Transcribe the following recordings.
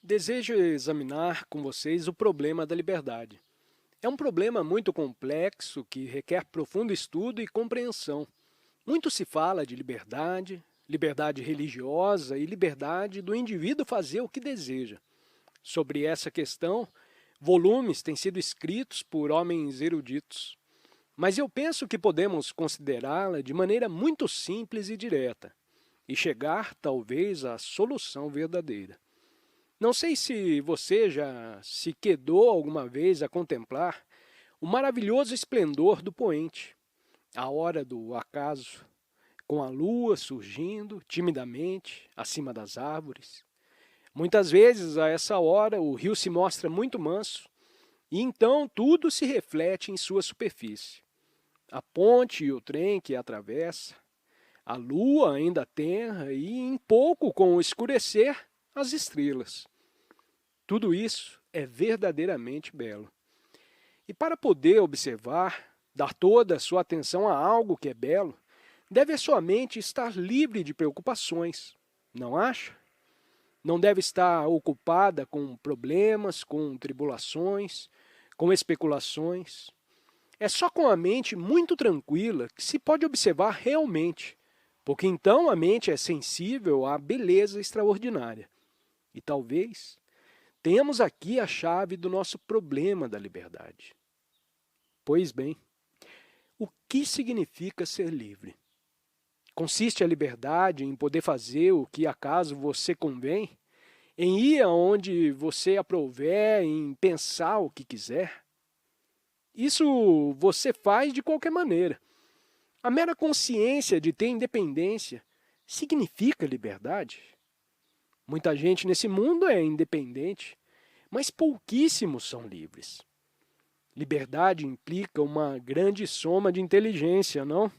Desejo examinar com vocês o problema da liberdade. É um problema muito complexo que requer profundo estudo e compreensão. Muito se fala de liberdade, liberdade religiosa e liberdade do indivíduo fazer o que deseja. Sobre essa questão, volumes têm sido escritos por homens eruditos. Mas eu penso que podemos considerá-la de maneira muito simples e direta, e chegar, talvez, à solução verdadeira. Não sei se você já se quedou alguma vez a contemplar o maravilhoso esplendor do poente, a hora do acaso, com a lua surgindo timidamente acima das árvores. Muitas vezes, a essa hora, o rio se mostra muito manso e então tudo se reflete em sua superfície. A ponte e o trem que atravessa, a lua ainda tenra e, em pouco com o escurecer, as estrelas. Tudo isso é verdadeiramente belo. E para poder observar, dar toda a sua atenção a algo que é belo, deve a sua mente estar livre de preocupações, não acha? Não deve estar ocupada com problemas, com tribulações, com especulações. É só com a mente muito tranquila que se pode observar realmente, porque então a mente é sensível à beleza extraordinária. E talvez temos aqui a chave do nosso problema da liberdade. Pois bem, o que significa ser livre? Consiste a liberdade em poder fazer o que acaso você convém? Em ir aonde você aprouver, em pensar o que quiser? Isso você faz de qualquer maneira. A mera consciência de ter independência significa liberdade? Muita gente nesse mundo é independente, mas pouquíssimos são livres. Liberdade implica uma grande soma de inteligência, não?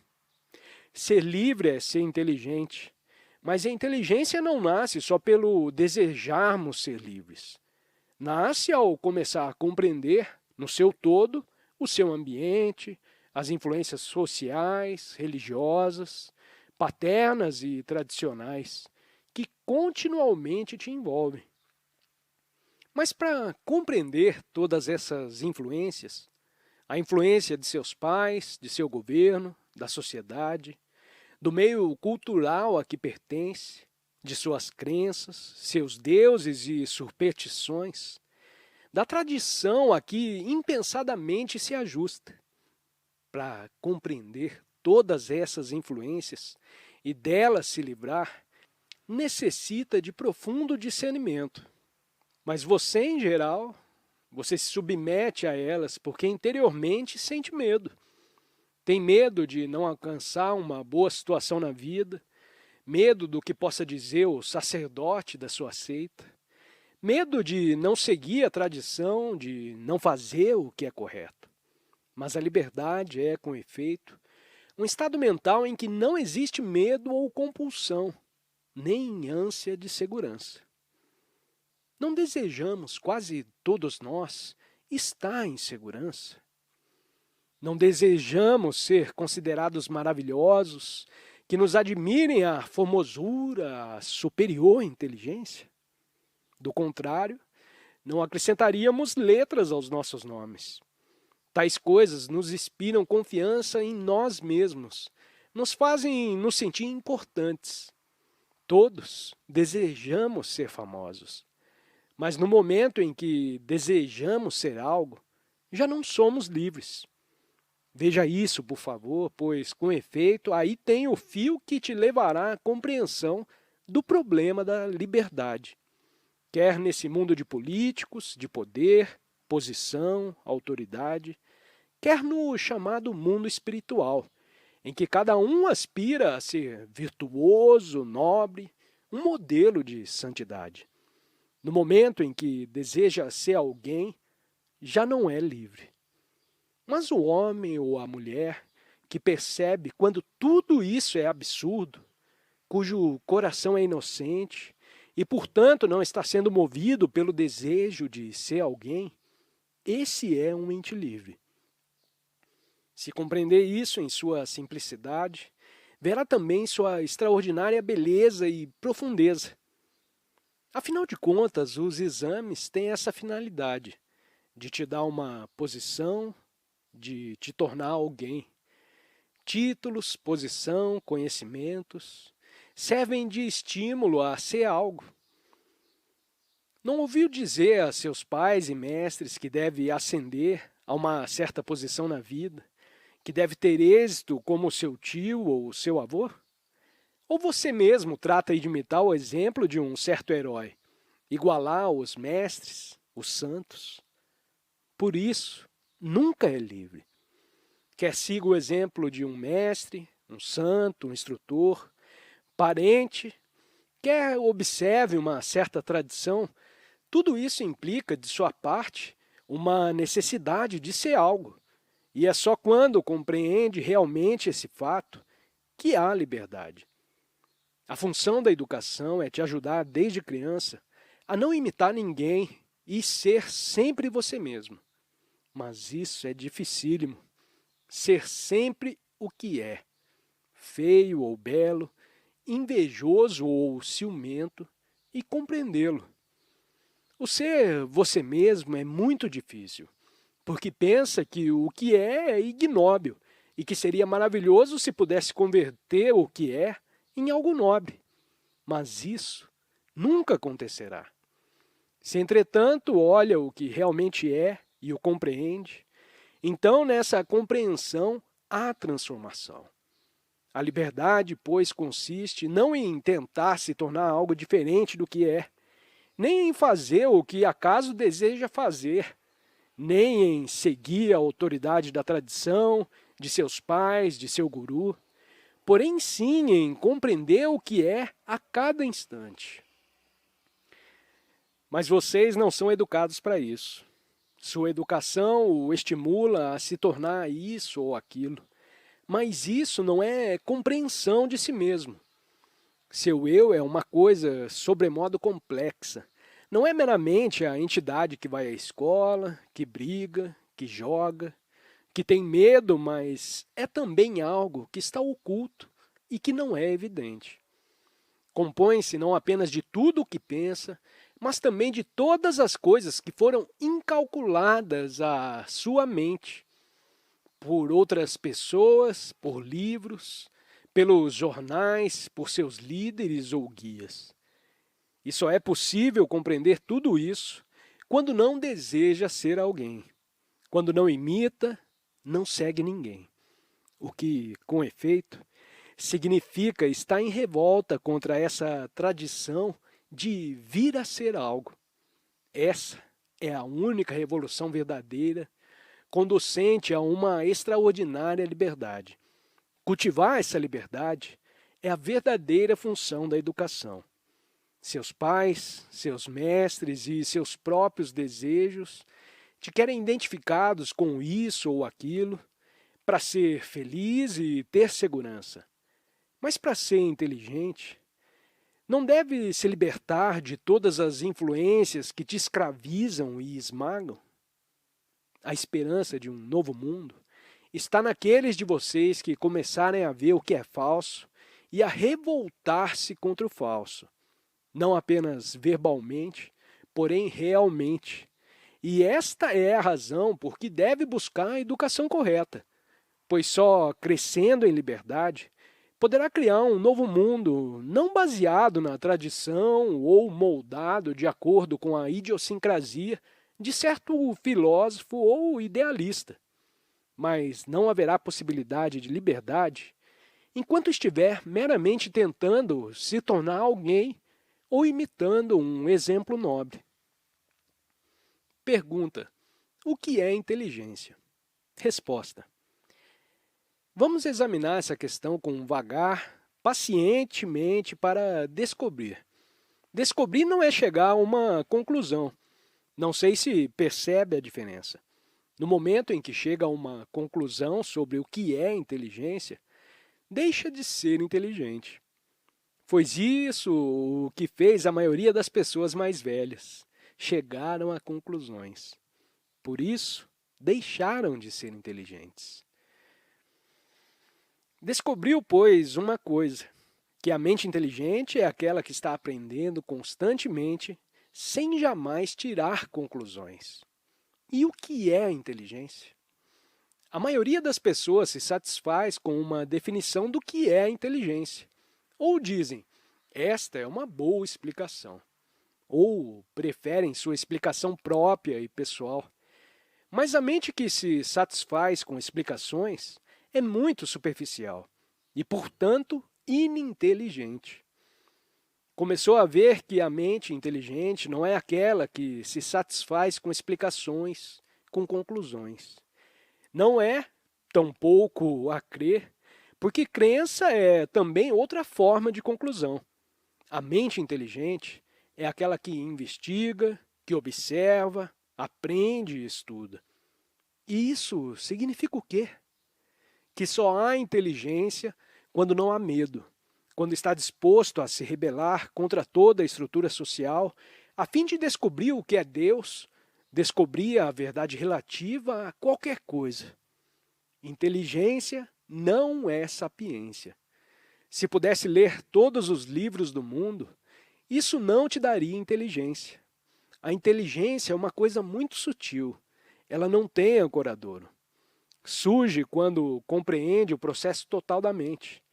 Ser livre é ser inteligente, mas a inteligência não nasce só pelo desejarmos ser livres. Nasce ao começar a compreender, no seu todo, o seu ambiente, as influências sociais, religiosas, paternas e tradicionais, que continuamente te envolvem. Mas para compreender todas essas influências, a influência de seus pais, de seu governo, da sociedade, do meio cultural a que pertence, de suas crenças, seus deuses e superstições, da tradição a que impensadamente se ajusta. Para compreender todas essas influências e delas se livrar, necessita de profundo discernimento. Mas você, em geral, você se submete a elas porque interiormente sente medo. Tem medo de não alcançar uma boa situação na vida, medo do que possa dizer o sacerdote da sua seita, medo de não seguir a tradição, de não fazer o que é correto. Mas a liberdade é, com efeito, um estado mental em que não existe medo ou compulsão, nem ânsia de segurança. Não desejamos, quase todos nós, estar em segurança. Não desejamos ser considerados maravilhosos, que nos admirem a formosura, a superior inteligência. Do contrário, não acrescentaríamos letras aos nossos nomes. Tais coisas nos inspiram confiança em nós mesmos, nos fazem nos sentir importantes. Todos desejamos ser famosos. Mas no momento em que desejamos ser algo, já não somos livres. Veja isso, por favor, pois, com efeito, aí tem o fio que te levará à compreensão do problema da liberdade. Quer nesse mundo de políticos, de poder, posição, autoridade, quer no chamado mundo espiritual, em que cada um aspira a ser virtuoso, nobre, um modelo de santidade. No momento em que deseja ser alguém, já não é livre. Mas o homem ou a mulher que percebe quando tudo isso é absurdo, cujo coração é inocente e, portanto, não está sendo movido pelo desejo de ser alguém, esse é um ente livre. Se compreender isso em sua simplicidade, verá também sua extraordinária beleza e profundeza. Afinal de contas, os exames têm essa finalidade de te dar uma posição, de te tornar alguém. Títulos, posição, conhecimentos servem de estímulo a ser algo. Não ouviu dizer a seus pais e mestres que deve ascender a uma certa posição na vida, que deve ter êxito como seu tio ou seu avô? Ou você mesmo trata de imitar o exemplo de um certo herói, igualar os mestres, os santos? Por isso, nunca é livre. Quer siga o exemplo de um mestre, um santo, um instrutor, parente, quer observe uma certa tradição, tudo isso implica, de sua parte, uma necessidade de ser algo. E é só quando compreende realmente esse fato que há liberdade. A função da educação é te ajudar desde criança a não imitar ninguém e ser sempre você mesmo. Mas isso é dificílimo. Ser sempre o que é, feio ou belo, invejoso ou ciumento, e compreendê-lo. O ser você mesmo é muito difícil, porque pensa que o que é ignóbil e que seria maravilhoso se pudesse converter o que é em algo nobre. Mas isso nunca acontecerá. Se, entretanto, olha o que realmente é e o compreende, então nessa compreensão há transformação. A liberdade, pois, consiste não em tentar se tornar algo diferente do que é, nem em fazer o que acaso deseja fazer, nem em seguir a autoridade da tradição, de seus pais, de seu guru, porém sim em compreender o que é a cada instante. Mas vocês não são educados para isso. Sua educação o estimula a se tornar isso ou aquilo. Mas isso não é compreensão de si mesmo. Seu eu é uma coisa sobremodo complexa. Não é meramente a entidade que vai à escola, que briga, que joga, que tem medo, mas é também algo que está oculto e que não é evidente. Compõe-se não apenas de tudo o que pensa, mas também de todas as coisas que foram incalculadas à sua mente por outras pessoas, por livros, pelos jornais, por seus líderes ou guias. E só é possível compreender tudo isso quando não deseja ser alguém, quando não imita, não segue ninguém. O que, com efeito, significa estar em revolta contra essa tradição de vir a ser algo. Essa é a única revolução verdadeira, conducente a uma extraordinária liberdade. Cultivar essa liberdade é a verdadeira função da educação. Seus pais, seus mestres e seus próprios desejos te querem identificados com isso ou aquilo, para ser feliz e ter segurança. Mas para ser inteligente, não deve se libertar de todas as influências que te escravizam e esmagam? A esperança de um novo mundo está naqueles de vocês que começarem a ver o que é falso e a revoltar-se contra o falso, não apenas verbalmente, porém realmente. E esta é a razão por que deve buscar a educação correta, pois só crescendo em liberdade poderá criar um novo mundo não baseado na tradição ou moldado de acordo com a idiosincrasia de certo filósofo ou idealista. Mas não haverá possibilidade de liberdade enquanto estiver meramente tentando se tornar alguém ou imitando um exemplo nobre. Pergunta: o que é inteligência? Resposta: vamos examinar essa questão com vagar, pacientemente para descobrir. Descobrir não é chegar a uma conclusão. Não sei se percebe a diferença. No momento em que chega a uma conclusão sobre o que é inteligência, deixa de ser inteligente. Foi isso o que fez a maioria das pessoas mais velhas. Chegaram a conclusões. Por isso, deixaram de ser inteligentes. Descobriu, pois, uma coisa, que a mente inteligente é aquela que está aprendendo constantemente, sem jamais tirar conclusões. E o que é a inteligência? A maioria das pessoas se satisfaz com uma definição do que é a inteligência. Ou dizem, esta é uma boa explicação. Ou preferem sua explicação própria e pessoal. Mas a mente que se satisfaz com explicações é muito superficial e, portanto, ininteligente. Começou a ver que a mente inteligente não é aquela que se satisfaz com explicações, com conclusões. Não é, tampouco a crer, porque crença é também outra forma de conclusão. A mente inteligente é aquela que investiga, que observa, aprende e estuda. E isso significa o quê? Que só há inteligência quando não há medo, quando está disposto a se rebelar contra toda a estrutura social, a fim de descobrir o que é Deus, descobrir a verdade relativa a qualquer coisa. Inteligência não é sapiência. Se pudesse ler todos os livros do mundo, isso não te daria inteligência. A inteligência é uma coisa muito sutil. Ela não tem ancoradouro. Surge quando compreende o processo total da mente.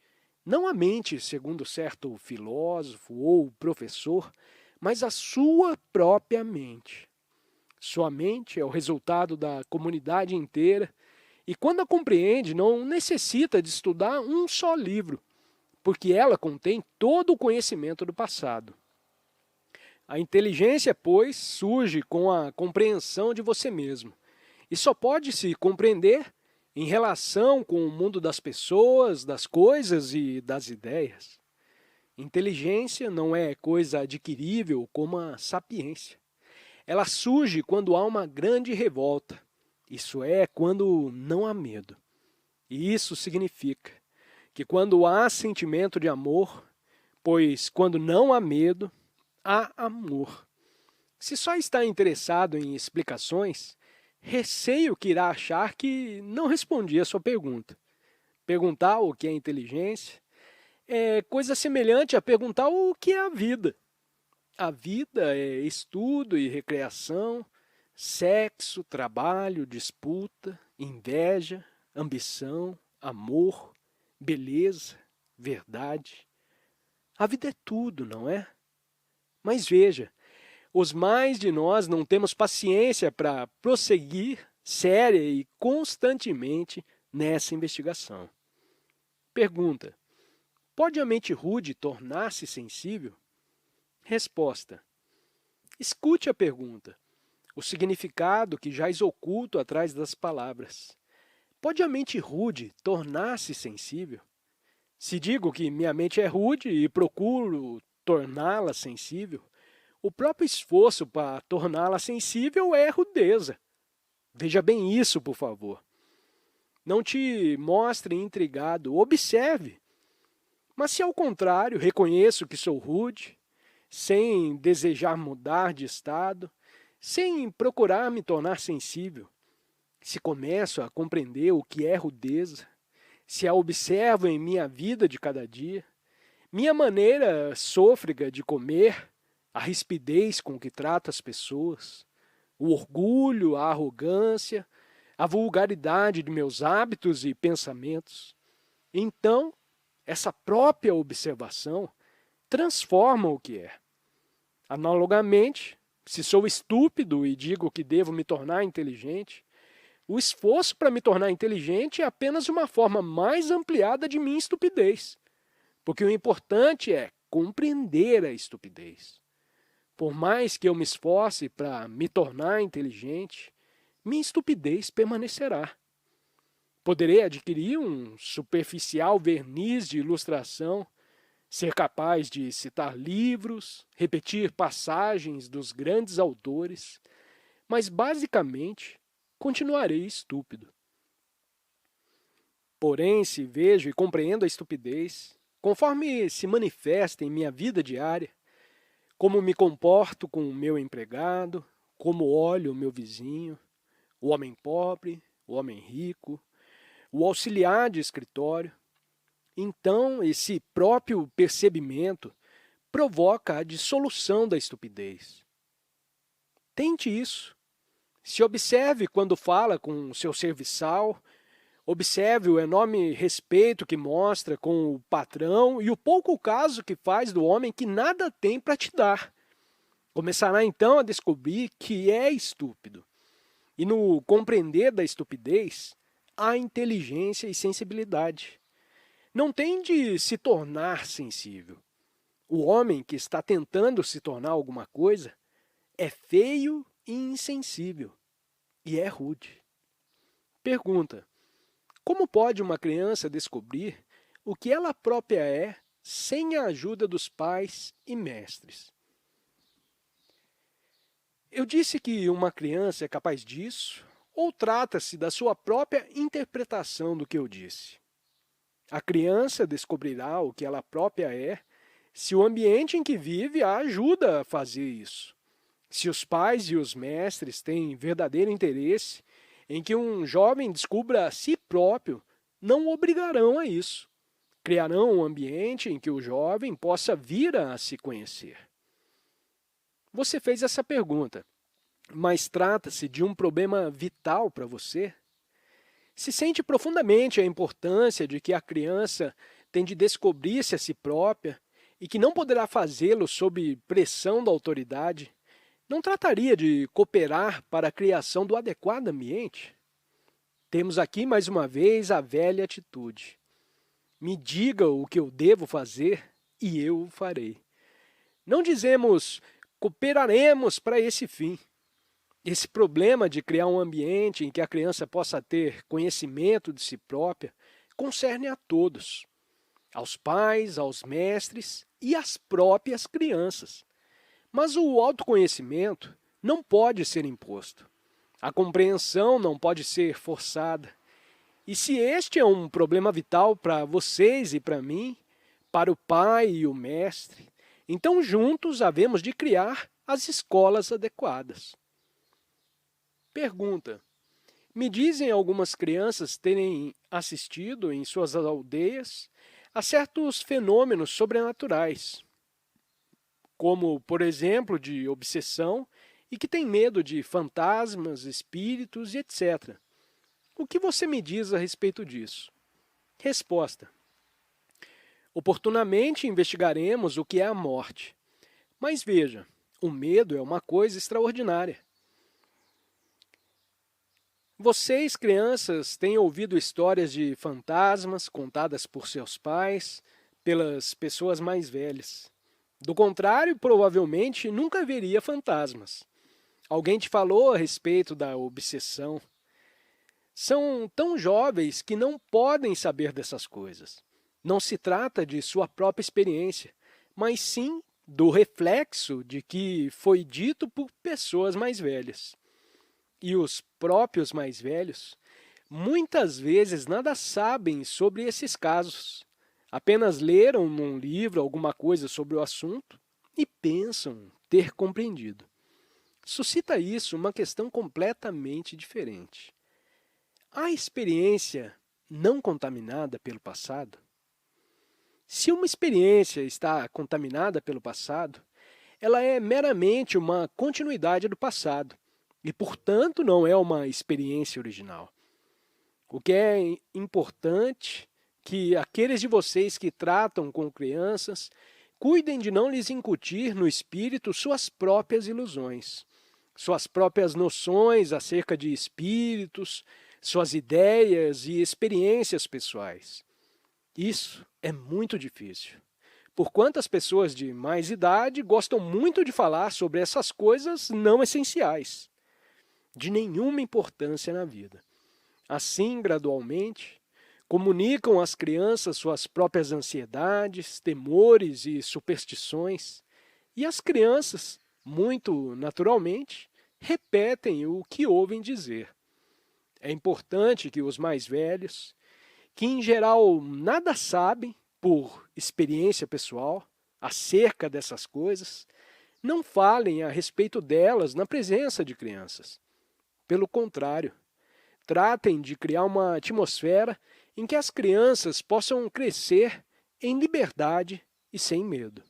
Não a mente, segundo certo filósofo ou professor, mas a sua própria mente. Sua mente é o resultado da comunidade inteira e, quando a compreende, não necessita de estudar um só livro, porque ela contém todo o conhecimento do passado. A inteligência, pois, surge com a compreensão de você mesmo e só pode se compreender em relação com o mundo das pessoas, das coisas e das ideias. Inteligência não é coisa adquirível como a sapiência. Ela surge quando há uma grande revolta, isso é, quando não há medo. E isso significa que quando há sentimento de amor, pois quando não há medo, há amor. Se só está interessado em explicações, receio que irá achar que não respondi a sua pergunta. Perguntar o que é inteligência é coisa semelhante a perguntar o que é a vida. A vida é estudo e recreação, sexo, trabalho, disputa, inveja, ambição, amor, beleza, verdade. A vida é tudo, não é? Mas veja, os mais de nós não temos paciência para prosseguir séria e constantemente nessa investigação. Pergunta: pode a mente rude tornar-se sensível? Resposta: escute a pergunta, o significado que jaz oculto atrás das palavras. Pode a mente rude tornar-se sensível? Se digo que minha mente é rude e procuro torná-la sensível, o próprio esforço para torná-la sensível é rudeza. Veja bem isso, por favor. Não te mostre intrigado, observe. Mas se ao contrário reconheço que sou rude, sem desejar mudar de estado, sem procurar me tornar sensível, se começo a compreender o que é rudeza, se a observo em minha vida de cada dia, minha maneira sôfrega de comer, a rispidez com que trato as pessoas, o orgulho, a arrogância, a vulgaridade de meus hábitos e pensamentos, então essa própria observação transforma o que é. Analogamente, se sou estúpido e digo que devo me tornar inteligente, o esforço para me tornar inteligente é apenas uma forma mais ampliada de minha estupidez. Porque o importante é compreender a estupidez. Por mais que eu me esforce para me tornar inteligente, minha estupidez permanecerá. Poderei adquirir um superficial verniz de ilustração, ser capaz de citar livros, repetir passagens dos grandes autores, mas basicamente continuarei estúpido. Porém, se vejo e compreendo a estupidez, conforme se manifesta em minha vida diária, como me comporto com o meu empregado, como olho o meu vizinho, o homem pobre, o homem rico, o auxiliar de escritório, Então, esse próprio percebimento provoca a dissolução da estupidez. Tente isso. Se observe quando fala com seu serviçal, observe o enorme respeito que mostra com o patrão e o pouco caso que faz do homem que nada tem para te dar. Começará então a descobrir que é estúpido. E no compreender da estupidez, há inteligência e sensibilidade. Não tem de se tornar sensível. O homem que está tentando se tornar alguma coisa é feio e insensível, e é rude. Pergunta: como pode uma criança descobrir o que ela própria é sem a ajuda dos pais e mestres? Eu disse que uma criança é capaz disso, ou trata-se da sua própria interpretação do que eu disse? A criança descobrirá o que ela própria é se o ambiente em que vive a ajuda a fazer isso. Se os pais e os mestres têm verdadeiro interesse em que um jovem descubra a si próprio, não o obrigarão a isso. Criarão um ambiente em que o jovem possa vir a se conhecer. Você fez essa pergunta, mas trata-se de um problema vital para você? Se sente profundamente a importância de que a criança tem de descobrir-se a si própria e que não poderá fazê-lo sob pressão da autoridade, não trataria de cooperar para a criação do adequado ambiente? Temos aqui mais uma vez a velha atitude. Me diga o que eu devo fazer e eu o farei. Não dizemos cooperaremos para esse fim. Esse problema de criar um ambiente em que a criança possa ter conhecimento de si própria concerne a todos, aos pais, aos mestres e às próprias crianças. Mas o autoconhecimento não pode ser imposto. A compreensão não pode ser forçada. E se este é um problema vital para vocês e para mim, para o pai e o mestre, então juntos havemos de criar as escolas adequadas. Pergunta: me dizem algumas crianças terem assistido em suas aldeias a certos fenômenos sobrenaturais, como, por exemplo, de obsessão, e que têm medo de fantasmas, espíritos e etc. O que você me diz a respeito disso? Resposta: oportunamente investigaremos o que é a morte. Mas veja, o medo é uma coisa extraordinária. Vocês, crianças, têm ouvido histórias de fantasmas contadas por seus pais, pelas pessoas mais velhas. Do contrário, provavelmente nunca veria fantasmas. Alguém te falou a respeito da obsessão. São tão jovens que não podem saber dessas coisas. Não se trata de sua própria experiência, mas sim do reflexo de que foi dito por pessoas mais velhas. E os próprios mais velhos muitas vezes nada sabem sobre esses casos. Apenas leram num livro alguma coisa sobre o assunto e pensam ter compreendido. Suscita isso uma questão completamente diferente. A experiência não contaminada pelo passado? Se uma experiência está contaminada pelo passado, ela é meramente uma continuidade do passado e, portanto, não é uma experiência original. O que é importante que aqueles de vocês que tratam com crianças cuidem de não lhes incutir no espírito suas próprias ilusões, suas próprias noções acerca de espíritos, suas ideias e experiências pessoais. Isso é muito difícil. Porquanto as pessoas de mais idade gostam muito de falar sobre essas coisas não essenciais, de nenhuma importância na vida. Assim, gradualmente, comunicam às crianças suas próprias ansiedades, temores e superstições, e as crianças, muito naturalmente, repetem o que ouvem dizer. É importante que os mais velhos, que em geral nada sabem por experiência pessoal acerca dessas coisas, não falem a respeito delas na presença de crianças. Pelo contrário, tratem de criar uma atmosfera em que as crianças possam crescer em liberdade e sem medo.